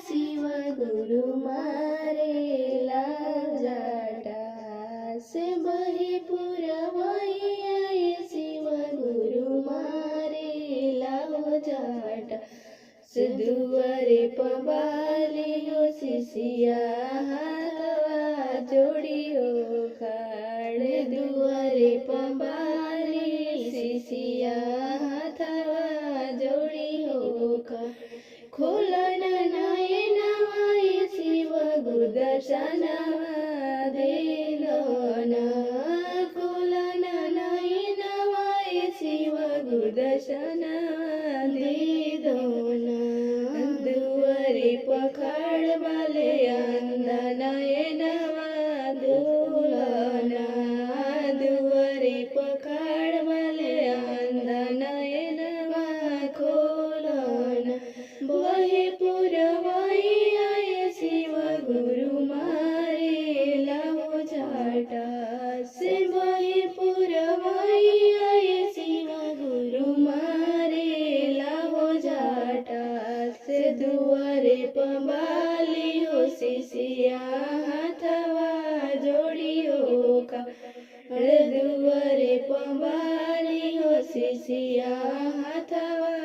शिव गुरु मारे लाजाटा से बहे पुरवैया शिव गुरु मारे लाजाटा से दुआरे पबालियो शिशिया हाथवा जोड़ियो खाड़े दुआरे पबाली शिशिया हाथवा जोड़ियो खाड़ खोलन नयनवाय शिव गुरुदर्शनवा देलोन खोलन नयनवाय शिव गुरुदर्शनवा देलोन दुआरे पखाड़ बाले अंध नयनवा दोलन दुआरे पखाड़ बाले अंध नयनवा खोलन बहे पुरवैया शिव गुरु मारे लाओ झाटा से बहे पुरवैया शिव गुरु मारे लाओ झाटा से दुआरे पबालियो शिशिया हाथवा जोड़ियो का दुआरे पबालियो शिशिया हाथवा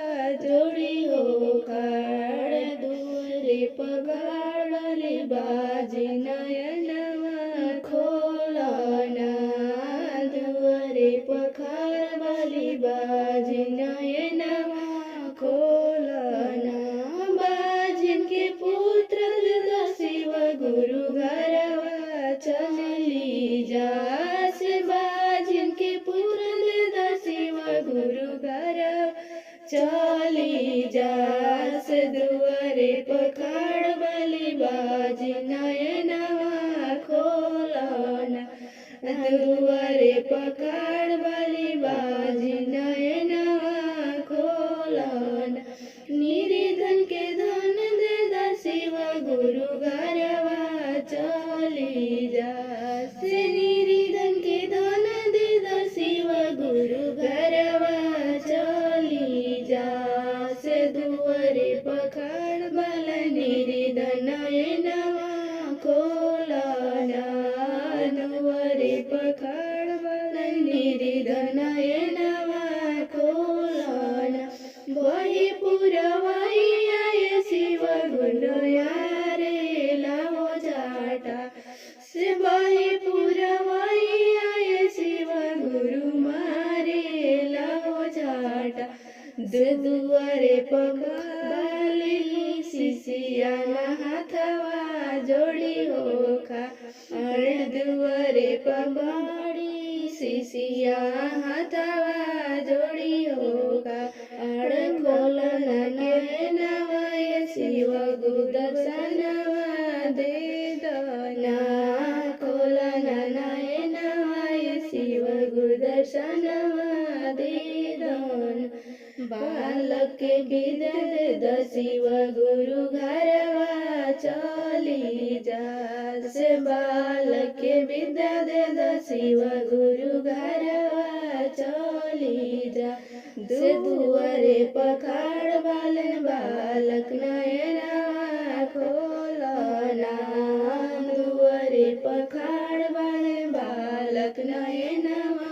जोड़ियो काड़ दुआरे पगाड़ले बाजी नयनवा खोलना दुआरे पखाड़ वाली बाजी नयनवा खोलना बाजिन के पुत्र शिव गुरु घरवा चली जा से बाजिन के पुत्र शिव गुरु घरवा चली जा से दुआरे पखाड़ वाली बाजी नयनवा खोलना दुआरे पखाड़ वाली बाजी नयनवा खोलना निरिधन के धन दे शिव गुरु घरवा चली जा से निरिधन के धन दे शिव गुरु घरवा चली जा से दुआरे पखाड़ बल निरिधन नयनवा खोलना दुआरे पखाड़ बल निरिधन नयनवा खोलना बहे पुरवैया शिव गुरु यारे लाओ झाटा से बहे पुरवैया शिव गुरु मारे लाओ झाटा दुआरे पगाली शिशिया हाथवा जोड़ियो खा अरे दुआरे पगाड़ी शिशिया हाथवा जोड़ियो का अरे खोलन नयनवा शिव गुरुदर्शनवा दे दना खोलन नयनवा शिव गुरुदर्शनवा दे दना बालक के विदा दे शिव गुरु घरवा चली जा से बालक के विदा दे शिव गुरु घरवा चली जा से दुआरे पखाड़ बालन बालक नयनवा खोलना दुआरे पखाड़ बालन बालक नयनवा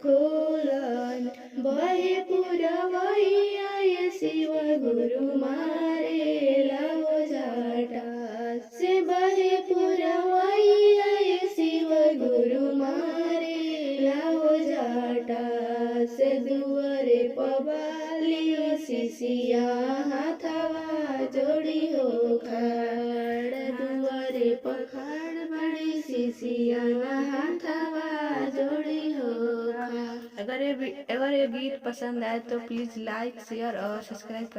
खोलन बहे पुरवैया शिव गुरु मारे लाओ झाटा से बहे पुरवैया शिव गुरु मारे लाओ झाटा से दुआरे पबालियो शिशिया हाथवा जोड़ियो खाड़ दुआरे पखाड़ बड़ी शिशिया हाथवा जोड़ियो खाड़। अगर ये गीत पसंद आए तो प्लीज़ लाइक शेयर और सब्सक्राइब करें।